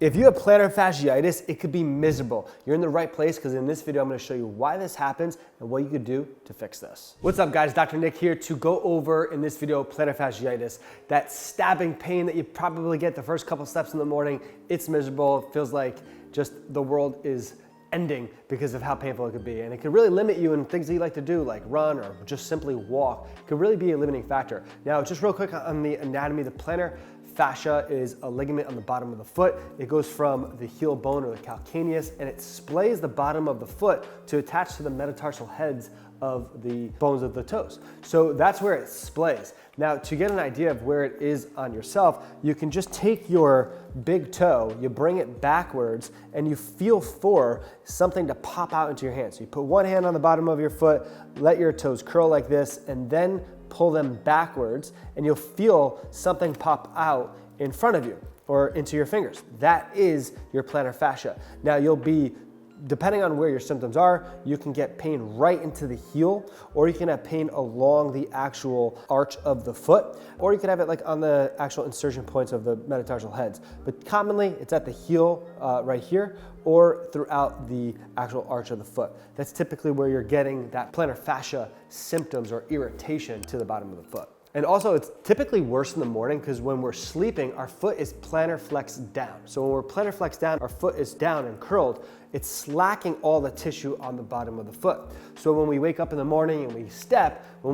If you have plantar fasciitis, it could be miserable. You're in the right place because in this video, I'm going to show you why this happens and what you could do to fix this. What's up guys, Dr. Nick here to go over in this video plantar fasciitis, that stabbing pain that you probably get the first couple steps in the morning. It's miserable. It feels like just the world is ending because of how painful it could be. And it could really limit you in things that you like to do, like run or just simply walk. It could really be a limiting factor. Now, just real quick on the anatomy, the plantar fascia is a ligament on the bottom of the foot. It goes from the heel bone or the calcaneus, and it splays the bottom of the foot to attach to the metatarsal heads of the bones of the toes. So that's where it splays. Now, to get an idea of where it is on yourself, you can just take your big toe, you bring it backwards, and you feel for something to pop out into your hand. So you put one hand on the bottom of your foot, let your toes curl like this, and then pull them backwards, and you'll feel something pop out in front of you or into your fingers. That is your plantar fascia. Now you'll be, depending on where your symptoms are, you can get pain right into the heel, or you can have pain along the actual arch of the foot, or you could have it like on the actual insertion points of the metatarsal heads. But commonly it's at the heel right here, or throughout the actual arch of the foot. That's typically where you're getting that plantar fascia symptoms or irritation to the bottom of the foot. And also it's typically worse in the morning because when we're sleeping, our foot is plantar flexed down. So when we're plantar flexed down, our foot is down and curled, it's slacking all the tissue on the bottom of the foot. So when we wake up in the morning and when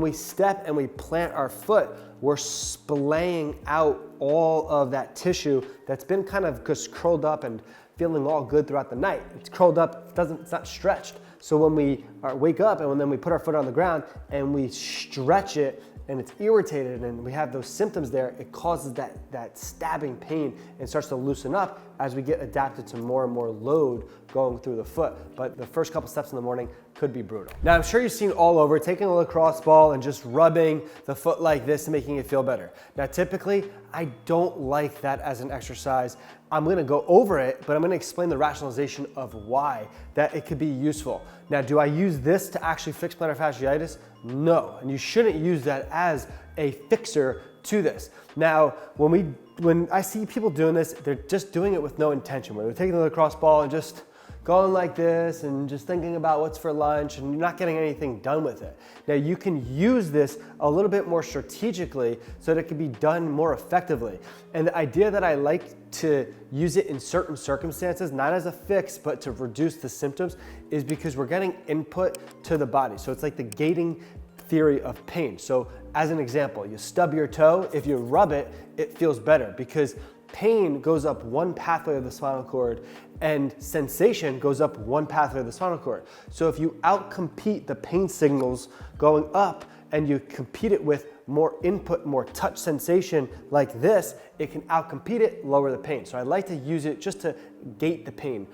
we step and we plant our foot, we're splaying out all of that tissue that's been kind of just curled up and feeling all good throughout the night. It's curled up, it's not stretched. So when we wake up and then we put our foot on the ground and we stretch it and it's irritated and we have those symptoms there, it causes that stabbing pain and starts to loosen up as we get adapted to more and more load going through the foot. But the first couple steps in the morning could be brutal. Now, I'm sure you've seen all over taking a lacrosse ball and just rubbing the foot like this and making it feel better. Now, typically, I don't like that as an exercise. I'm gonna go over it, but I'm gonna explain the rationalization of why that it could be useful. Now, do I use this to actually fix plantar fasciitis? No, and you shouldn't use that as a fixer to this. Now, when I see people doing this, they're just doing it with no intention, where they're taking the lacrosse ball and just going like this and just thinking about what's for lunch and you're not getting anything done with it. Now you can use this a little bit more strategically so that it can be done more effectively. And the idea that I like to use it in certain circumstances, not as a fix, but to reduce the symptoms, is because we're getting input to the body. So it's like the gating theory of pain. So as an example, you stub your toe, if you rub it, it feels better because pain goes up one pathway of the spinal cord and sensation goes up one pathway of the spinal cord. So if you outcompete the pain signals going up and you compete it with more input, more touch sensation like this, it can outcompete it, lower the pain. So I like to use it just to gate the pain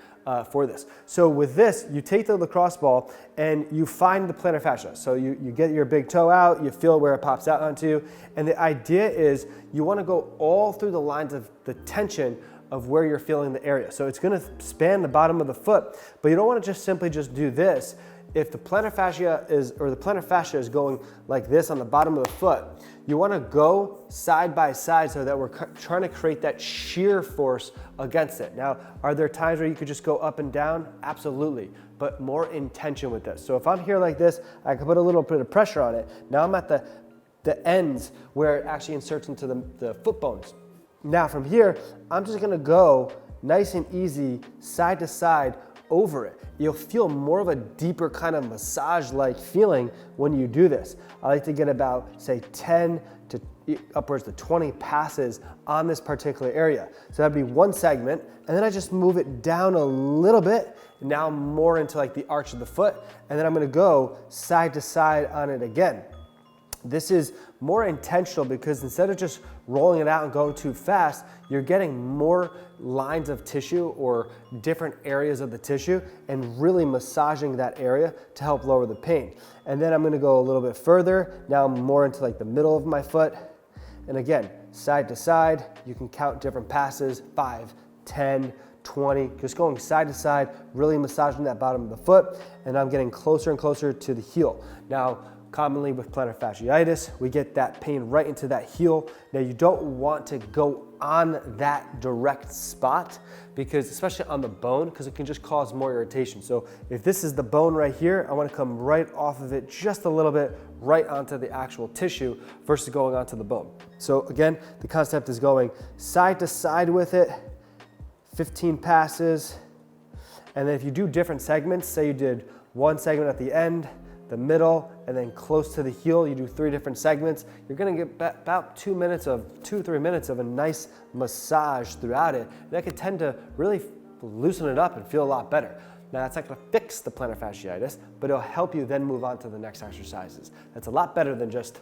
for this. So with this, you take the lacrosse ball and you find the plantar fascia. So you get your big toe out, you feel where it pops out onto, and the idea is you want to go all through the lines of the tension of where you're feeling the area. So it's going to span the bottom of the foot, but you don't want to just simply do this. If the plantar fascia is going like this on the bottom of the foot, you want to go side by side so that we're trying to create that shear force against it. Now, are there times where you could just go up and down? Absolutely, but more intention with this. So if I'm here like this, I can put a little bit of pressure on it. Now I'm at the ends where it actually inserts into the foot bones. Now from here, I'm just gonna go nice and easy, side to side, over it. You'll feel more of a deeper kind of massage-like feeling when you do this. I like to get about, say, 10 to upwards to 20 passes on this particular area. So that'd be one segment, and then I just move it down a little bit, and now I'm more into like the arch of the foot, and then I'm gonna go side to side on it again. This is more intentional because instead of just rolling it out and going too fast, you're getting more lines of tissue or different areas of the tissue and really massaging that area to help lower the pain. And then I'm gonna go a little bit further. Now I'm more into like the middle of my foot. And again, side to side, you can count different passes, 5, 10, 20, just going side to side, really massaging that bottom of the foot. And I'm getting closer and closer to the heel. Now, Commonly with plantar fasciitis, we get that pain right into that heel. Now you don't want to go on that direct spot because, especially on the bone, because it can just cause more irritation. So if this is the bone right here, I want to come right off of it just a little bit, right onto the actual tissue versus going onto the bone. So again, the concept is going side to side with it, 15 passes. And then if you do different segments, say you did one segment at the end, the middle, and then close to the heel, you do 3 different segments, you're gonna get about 2 to 3 minutes of a nice massage throughout it. And that could tend to really loosen it up and feel a lot better. Now that's not gonna fix the plantar fasciitis, but it'll help you then move on to the next exercises. That's a lot better than just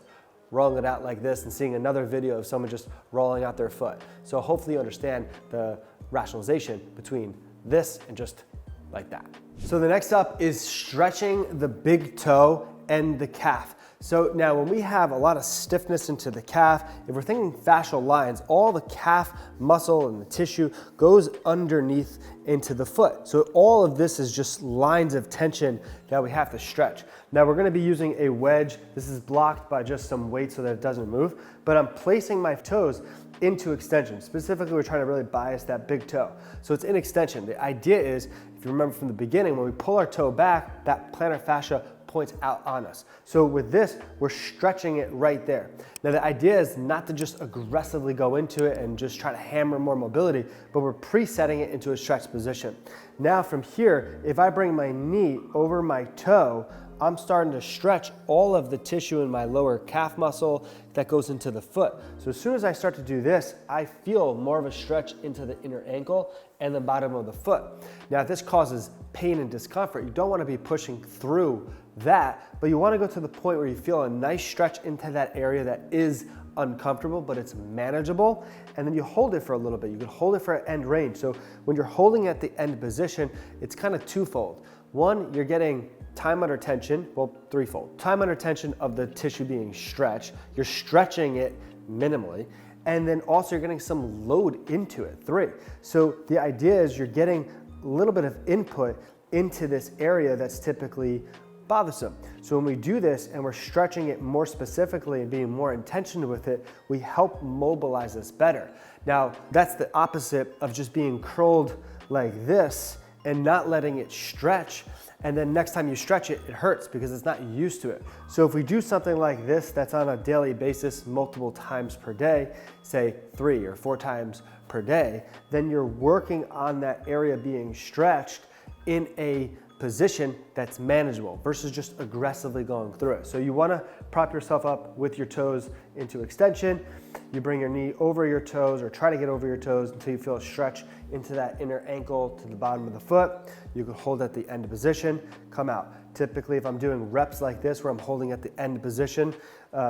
rolling it out like this and seeing another video of someone just rolling out their foot. So hopefully you understand the rationalization between this and just like that. So the next up is stretching the big toe and the calf. So now when we have a lot of stiffness into the calf, if we're thinking fascial lines, all the calf muscle and the tissue goes underneath into the foot. So all of this is just lines of tension that we have to stretch. Now we're gonna be using a wedge. This is blocked by just some weight so that it doesn't move, but I'm placing my toes into extension. Specifically, we're trying to really bias that big toe. So it's in extension. The idea is, if you remember from the beginning, when we pull our toe back, that plantar fascia points out on us. So with this, we're stretching it right there. Now the idea is not to just aggressively go into it and just try to hammer more mobility, but we're presetting it into a stretch position. Now from here, if I bring my knee over my toe, I'm starting to stretch all of the tissue in my lower calf muscle that goes into the foot. So as soon as I start to do this, I feel more of a stretch into the inner ankle and the bottom of the foot. Now, if this causes pain and discomfort, you don't want to be pushing through that, but you want to go to the point where you feel a nice stretch into that area that is uncomfortable, but it's manageable. And then you hold it for a little bit. You can hold it for an end range. So when you're holding at the end position, it's kind of twofold. One, you're getting time under tension, well, threefold. Time under tension of the tissue being stretched. You're stretching it minimally. And then also you're getting some load into it, 3. So the idea is you're getting a little bit of input into this area that's typically bothersome. So when we do this and we're stretching it more specifically and being more intentional with it, we help mobilize this better. Now, that's the opposite of just being curled like this and not letting it stretch. And then next time you stretch it, it hurts because it's not used to it. So if we do something like this that's on a daily basis, multiple times per day, say 3 or 4 times per day, then you're working on that area being stretched in a position that's manageable versus just aggressively going through it. So you wanna prop yourself up with your toes into extension. You bring your knee over your toes or try to get over your toes until you feel a stretch into that inner ankle to the bottom of the foot. You can hold at the end position, come out. Typically, if I'm doing reps like this where I'm holding at the end position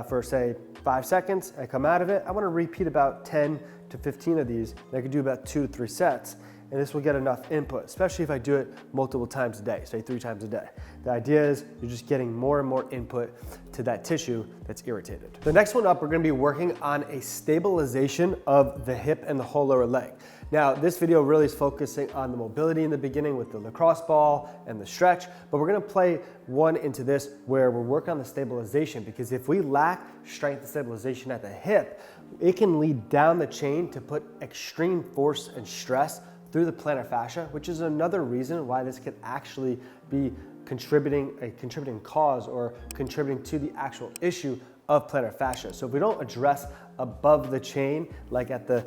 for say 5 seconds, I come out of it. I wanna repeat about 10 to 15 of these. And I could do about 2 to 3 sets. And this will get enough input, especially if I do it multiple times a day, say 3 times a day. The idea is you're just getting more and more input to that tissue that's irritated. The next one up, we're gonna be working on a stabilization of the hip and the whole lower leg. Now, this video really is focusing on the mobility in the beginning with the lacrosse ball and the stretch, but we're gonna play one into this where we're working on the stabilization, because if we lack strength and stabilization at the hip, it can lead down the chain to put extreme force and stress through the plantar fascia, which is another reason why this could actually be a contributing cause or contributing to the actual issue of plantar fascia. So if we don't address above the chain, like at the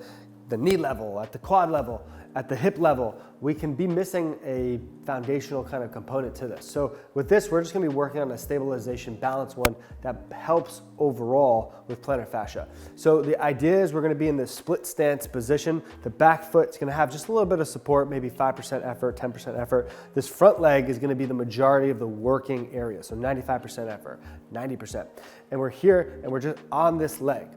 knee level, at the quad level, at the hip level, we can be missing a foundational kind of component to this. So with this, we're just gonna be working on a stabilization balance one that helps overall with plantar fascia. So the idea is we're gonna be in this split stance position. The back foot's gonna have just a little bit of support, maybe 5% effort, 10% effort. This front leg is gonna be the majority of the working area. So 95% effort, 90%. And we're here and we're just on this leg.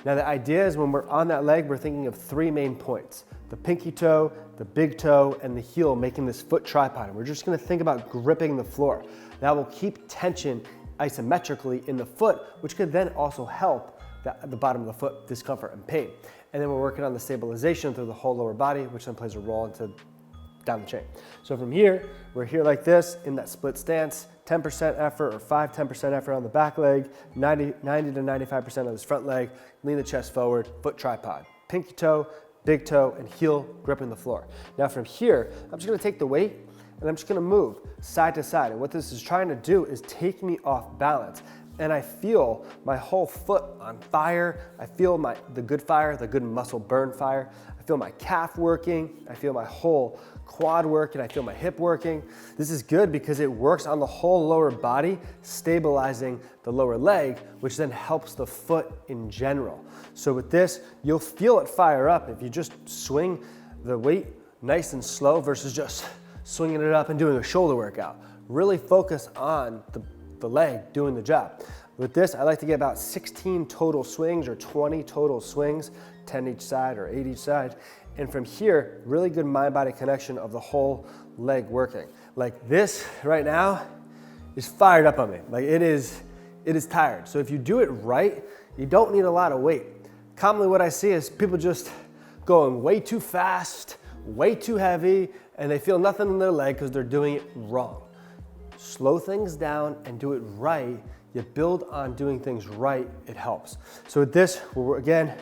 Now the idea is when we're on that leg, we're thinking of 3 main points: the pinky toe, the big toe, and the heel, making this foot tripod. And we're just gonna think about gripping the floor. That will keep tension isometrically in the foot, which could then also help the bottom of the foot discomfort and pain. And then we're working on the stabilization through the whole lower body, which then plays a role into down the chain. So from here, we're here like this in that split stance, 10% effort or 10% effort on the back leg, 90 to 95% on this front leg, lean the chest forward, foot tripod, pinky toe, big toe, and heel gripping the floor. Now from here, I'm just gonna take the weight and I'm just gonna move side to side. And what this is trying to do is take me off balance. And I feel my whole foot on fire. I feel the good fire, the good muscle burn fire. I feel my calf working. I feel my whole quad working. I feel my hip working. This is good because it works on the whole lower body, stabilizing the lower leg, which then helps the foot in general. So with this, you'll feel it fire up if you just swing the weight nice and slow versus just swinging it up and doing a shoulder workout. Really focus on the leg doing the job. With this, I like to get about 16 total swings or 20 total swings, 10 each side or 8 each side. And from here, really good mind-body connection of the whole leg working. Like this right now is fired up on me. Like it is tired. So if you do it right, you don't need a lot of weight. Commonly what I see is people just going way too fast, way too heavy, and they feel nothing in their leg because they're doing it wrong. Slow things down and do it right. You build on doing things right, it helps. So with this, we're again,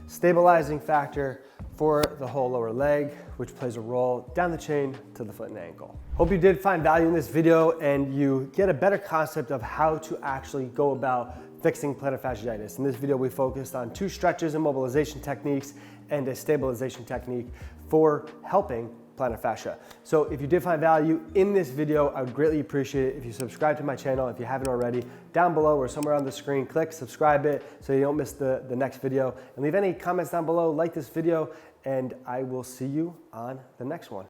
stabilizing factor for the whole lower leg, which plays a role down the chain to the foot and ankle. Hope you did find value in this video and you get a better concept of how to actually go about fixing plantar fasciitis. In this video, we focused on 2 stretches and mobilization techniques and a stabilization technique for helping plantar fascia. So if you did find value in this video, I would greatly appreciate it if you subscribe to my channel if you haven't already. Down below or somewhere on the screen, click subscribe it so you don't miss the next video. And leave any comments down below, like this video, and I will see you on the next one.